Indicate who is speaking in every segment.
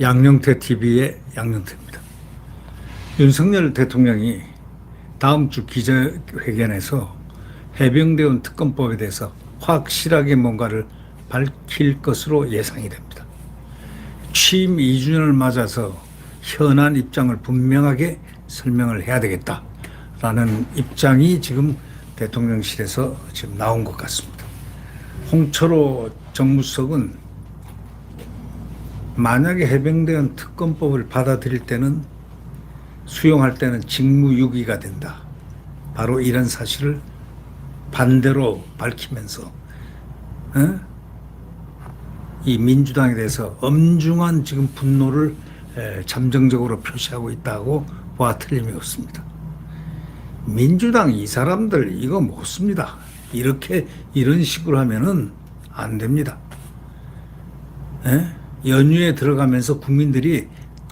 Speaker 1: 양영태 TV의 양영태입니다. 윤석열 대통령이 다음 주 기자회견에서 해병대원 특검법에 대해서 확실하게 뭔가를 밝힐 것으로 예상이 됩니다. 취임 2주년을 맞아서 현안 입장을 분명하게 설명을 해야 되겠다라는 입장이 지금 대통령실에서 지금 나온 것 같습니다. 홍철호 정무수석은 만약에 해병대원 특검법을 받아들일 때는 수용할 때는 직무유기가 된다. 바로 이런 사실을 반대로 밝히면서 이 민주당에 대해서 엄중한 지금 분노를 잠정적으로 표시하고 있다고 봐 틀림이 없습니다. 민주당 이 사람들 이거 못 씁니다. 이런 식으로 하면은 안 됩니다. 연휴에 들어가면서 국민들이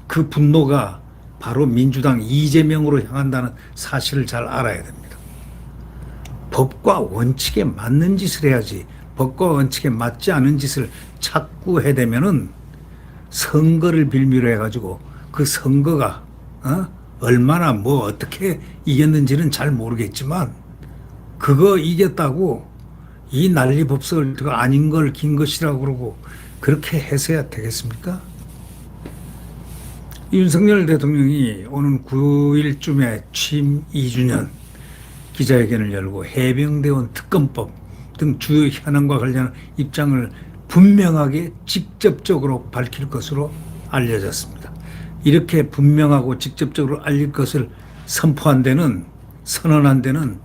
Speaker 1: 그 분노가 바로 민주당 이재명으로 향한다는 사실을 잘 알아야 됩니다. 법과 원칙에 맞는 짓을 해야지 법과 원칙에 맞지 않은 짓을 자꾸 해대면은 선거를 빌미로 해가지고 그 선거가 얼마나 어떻게 이겼는지는 잘 모르겠지만 그거 이겼다고 이 난리법석을 아닌 걸 긴 것이라고 그러고 그렇게 해서야 되겠습니까? 윤석열 대통령이 오는 9일쯤에 취임 2주년 기자회견을 열고 해병대원 특검법 등 주요 현안과 관련한 입장을 분명하게 직접적으로 밝힐 것으로 알려졌습니다. 이렇게 분명하고 직접적으로 알릴 것을 선언한 데는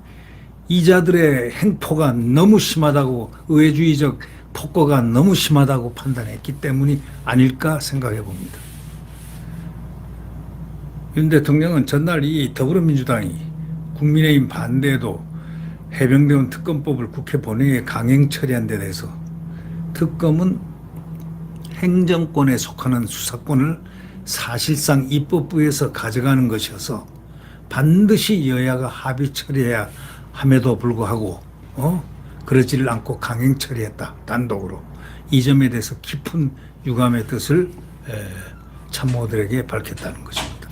Speaker 1: 이자들의 행포가 너무 심하다고 의회주의적 폭거가 너무 심하다고 판단했기 때문이 아닐까 생각해 봅니다. 윤 대통령은 전날 이 더불어민주당이 국민의힘 반대에도 해병대원 특검법을 국회 본회의에 강행 처리한 데 대해서 특검은 행정권에 속하는 수사권을 사실상 입법부에서 가져가는 것이어서 반드시 여야가 합의 처리해야 함에도 불구하고 그러지를 않고 강행 처리했다. 단독으로. 이 점에 대해서 깊은 유감의 뜻을 참모들에게 밝혔다는 것입니다.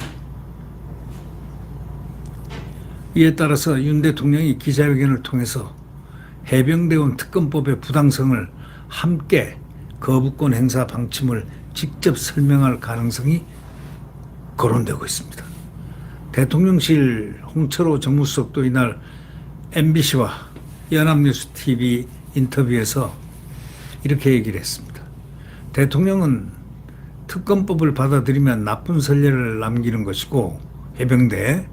Speaker 1: 이에 따라서 윤 대통령이 기자회견을 통해서 해병대원 특검법의 부당성을 함께 거부권 행사 방침을 직접 설명할 가능성이 거론되고 있습니다. 대통령실 홍철호 정무수석도 이날 MBC와 연합뉴스 TV 인터뷰에서 이렇게 얘기를 했습니다. 대통령은 특검법을 받아들이면 나쁜 선례를 남기는 것이고 해병대원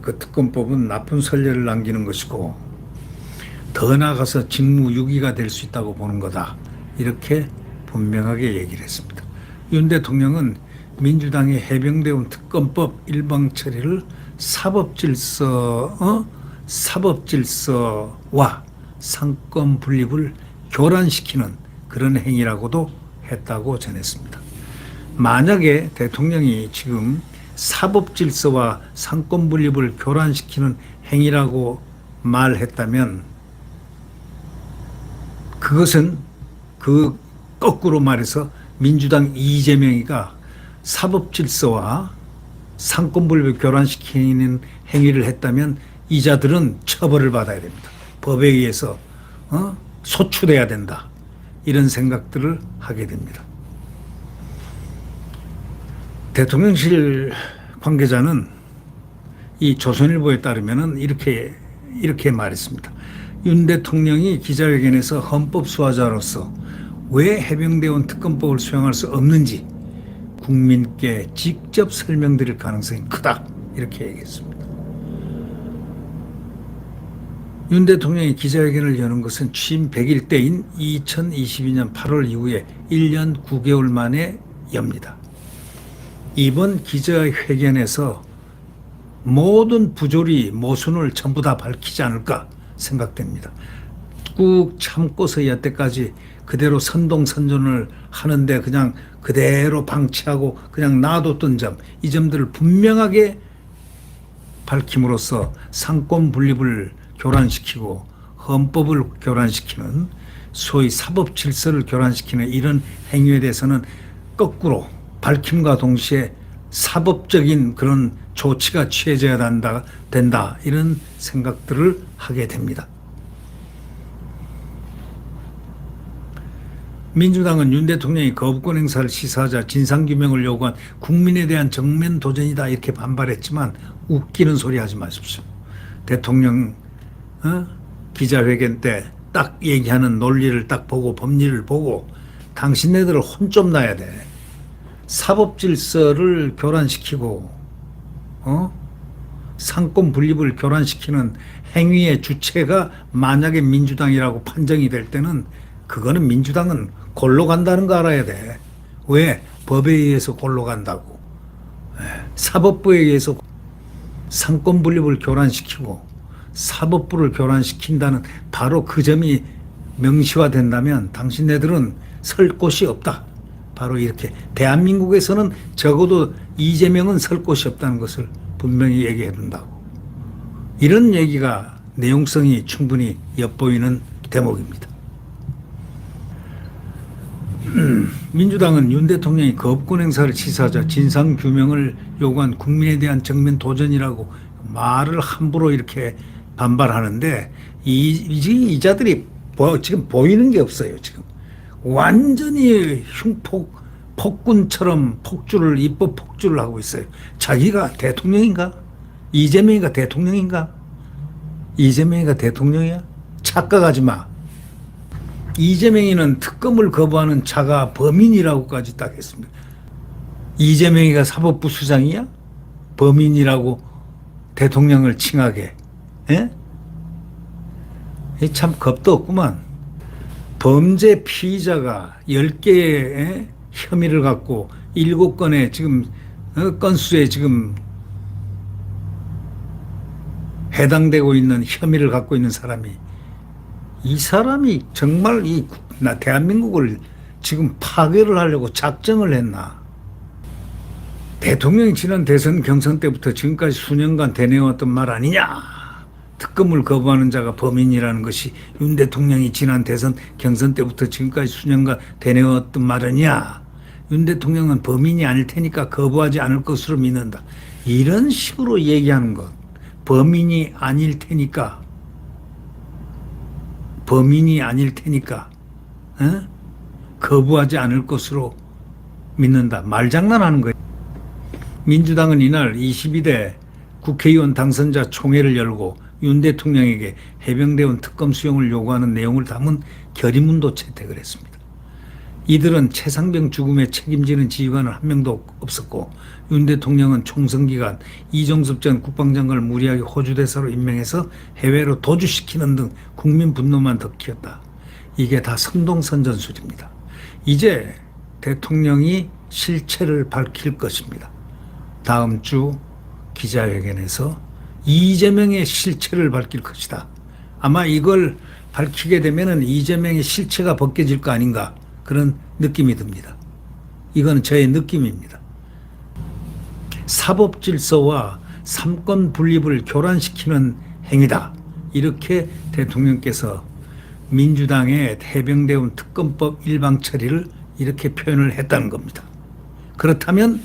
Speaker 1: 그 특검법은 나쁜 선례를 남기는 것이고 더 나아가서 직무유기가 될 수 있다고 보는 거다. 이렇게 분명하게 얘기를 했습니다. 윤 대통령은 민주당의 해병대원 특검법 일방 처리를 사법질서와 상권 분립을 교란시키는 그런 행위라고도 했다고 전했습니다. 만약에 대통령이 지금 사법질서와 상권 분립을 교란시키는 행위라고 말했다면 그것은 그 거꾸로 말해서 민주당 이재명이가 사법질서와 상권 분립을 교란시키는 행위를 했다면 이자들은 처벌을 받아야 됩니다. 법에 의해서 소출해야 된다. 이런 생각들을 하게 됩니다. 대통령실 관계자는 이 조선일보에 따르면 이렇게 말했습니다. 윤 대통령이 기자회견에서 헌법 수호자로서 왜 해병대원 특검법을 수용할 수 없는지 국민께 직접 설명드릴 가능성이 크다. 이렇게 얘기했습니다. 윤 대통령이 기자회견을 여는 것은 취임 100일 때인 2022년 8월 이후에 1년 9개월 만에 엽니다. 이번 기자회견에서 모든 부조리, 모순을 전부 다 밝히지 않을까 생각됩니다. 꾹 참고서 여태까지 그대로 선동선전을 하는데 그냥 그대로 방치하고 그냥 놔뒀던 점, 이 점들을 분명하게 밝힘으로써 상권 분립을 교란시키고 헌법을 교란시키는 소위 사법 질서를 교란시키는 이런 행위에 대해서는 거꾸로 밝힘과 동시에 사법적인 그런 조치가 취해져야 된다 이런 생각들을 하게 됩니다. 민주당은 윤 대통령이 거부권 행사를 시사하자 진상규명을 요구한 국민에 대한 정면 도전이다 이렇게 반발했지만 웃기는 소리 하지 마십시오. 대통령 기자회견 때 딱 얘기하는 논리를 딱 보고 법리를 보고 당신네들 혼 좀 나야 돼. 사법 질서를 교란시키고 상권 분립을 교란시키는 행위의 주체가 만약에 민주당이라고 판정이 될 때는 그거는 민주당은 골로 간다는 거 알아야 돼. 왜? 법에 의해서 골로 간다고. 사법부에 의해서 상권 분립을 교란시키고 사법부를 교란시킨다는 바로 그 점이 명시화된다면 당신네들은 설 곳이 없다. 바로 이렇게 대한민국에서는 적어도 이재명은 설 곳이 없다는 것을 분명히 얘기해 둔다고. 이런 얘기가 내용성이 충분히 엿보이는 대목입니다. 민주당은 윤 대통령이 거부권 행사를 시사하자 진상규명을 요구한 국민에 대한 정면 도전이라고 말을 함부로 이렇게 반발하는데 이자들이 지금 보이는 게 없어요. 지금 완전히 폭군처럼 입법 폭주를 하고 있어요. 자기가 대통령인가? 이재명이가 대통령인가? 이재명이가 대통령이야? 착각하지 마. 이재명이는 특검을 거부하는 자가 범인이라고까지 딱 했습니다. 이재명이가 사법부 수장이야? 범인이라고 대통령을 칭하게. 예? 참 겁도 없구만. 범죄 피의자가 10개의 혐의를 갖고 7건의 지금 건수에 지금 해당되고 있는 혐의를 갖고 있는 사람이 이 사람이 정말 대한민국을 지금 파괴를 하려고 작정을 했나? 대통령이 지난 대선 경선 때부터 지금까지 수년간 되뇌어왔던 말 아니냐? 특검을 거부하는 자가 범인이라는 것이 윤 대통령이 지난 대선 경선 때부터 지금까지 수년간 되뇌어왔던 말 아니냐? 윤 대통령은 범인이 아닐 테니까 거부하지 않을 것으로 믿는다. 이런 식으로 얘기하는 것. 범인이 아닐 테니까. 거부하지 않을 것으로 믿는다. 말장난하는 거예요. 민주당은 이날 22대 국회의원 당선자 총회를 열고 윤 대통령에게 해병대원 특검 수용을 요구하는 내용을 담은 결의문도 채택을 했습니다. 이들은 최상병 죽음에 책임지는 지휘관은 한 명도 없었고 윤 대통령은 총선 기간 이종섭 전 국방장관을 무리하게 호주 대사로 임명해서 해외로 도주시키는 등 국민 분노만 더 키웠다. 이게 다 선동선전술입니다. 이제 대통령이 실체를 밝힐 것입니다. 다음 주 기자회견에서 이재명의 실체를 밝힐 것이다. 아마 이걸 밝히게 되면은 이재명의 실체가 벗겨질 거 아닌가 그런 느낌이 듭니다. 이건 저의 느낌입니다. 사법 질서와 삼권 분립을 교란시키는 행위다. 이렇게 대통령께서 민주당의 해병대원 특검법 일방 처리를 이렇게 표현을 했다는 겁니다. 그렇다면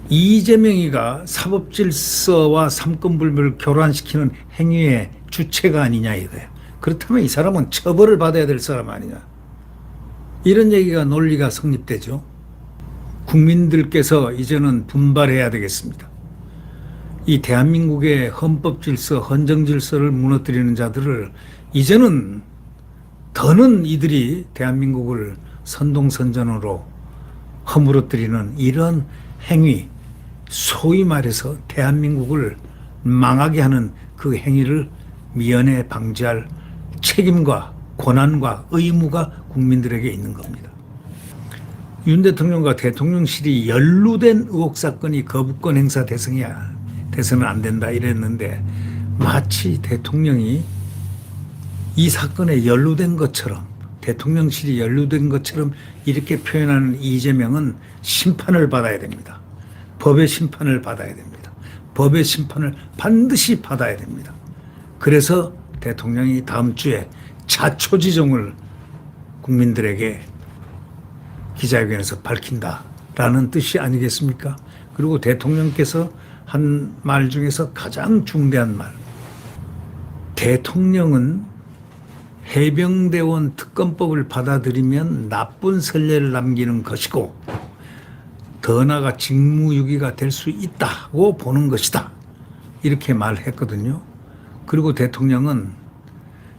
Speaker 1: 이재명이가 사법 질서와 삼권 분립을 교란시키는 행위의 주체가 아니냐 이거예요. 그렇다면 이 사람은 처벌을 받아야 될 사람 아니냐. 이런 얘기가 논리가 성립되죠. 국민들께서 이제는 분발해야 되겠습니다. 이 대한민국의 헌법 질서, 헌정 질서를 무너뜨리는 자들을 이제는 더는 이들이 대한민국을 선동선전으로 허물어뜨리는 이런 행위, 소위 말해서 대한민국을 망하게 하는 그 행위를 미연에 방지할 책임과 권한과 의무가 국민들에게 있는 겁니다. 윤 대통령과 대통령실이 연루된 의혹 사건이 거부권 행사 대상이야. 돼서는 안 된다 이랬는데 마치 대통령이 이 사건에 연루된 것처럼 대통령실이 연루된 것처럼 이렇게 표현하는 이재명은 심판을 받아야 됩니다. 법의 심판을 받아야 됩니다. 법의 심판을 반드시 받아야 됩니다. 그래서 대통령이 다음 주에 자초지종을 국민들에게 기자회견에서 밝힌다라는 뜻이 아니겠습니까? 그리고 대통령께서 한 말 중에서 가장 중대한 말. 대통령은 해병대원 특검법을 받아들이면 나쁜 선례를 남기는 것이고 더 나아가 직무유기가 될 수 있다고 보는 것이다. 이렇게 말했거든요. 그리고 대통령은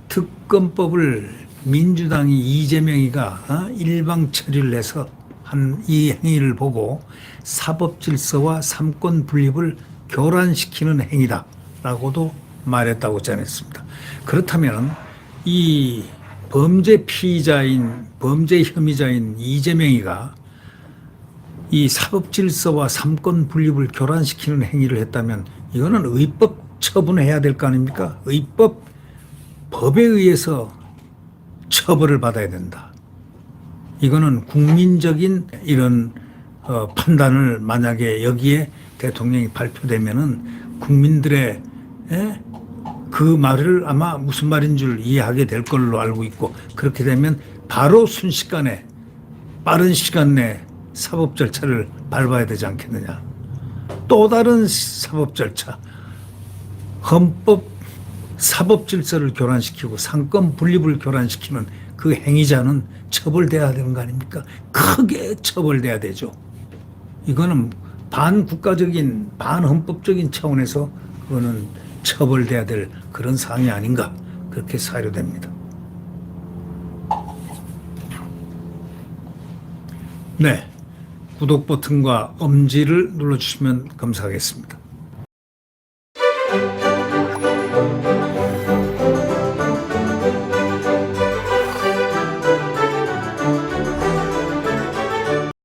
Speaker 1: 특검법을 민주당이 이재명이가 일방 처리를 해서 한 이 행위를 보고 사법질서와 삼권 분립을 교란시키는 행위다라고도 말했다고 전했습니다. 그렇다면 이 범죄 피의자인 범죄 혐의자인 이재명이가 이 사법질서와 삼권 분립을 교란시키는 행위를 했다면 이거는 의법 처분해야 될 거 아닙니까? 법에 의해서 처벌을 받아야 된다. 이거는 국민적인 이런 판단을 만약에 여기에 대통령이 발표되면은 국민들의 그 말을 아마 무슨 말인 줄 이해하게 될 걸로 알고 있고 그렇게 되면 바로 순식간에 빠른 시간 내에 사법 절차를 밟아야 되지 않겠느냐. 또 다른 사법 절차. 헌법 사법 질서를 교란시키고 상권 분립을 교란시키는 그 행위자는 처벌돼야 되는 거 아닙니까? 크게 처벌돼야 되죠. 이거는 반국가적인 반헌법적인 차원에서 그거는 처벌돼야 될 그런 사항이 아닌가 그렇게 사료됩니다. 네, 구독 버튼과 엄지를 눌러주시면 감사하겠습니다.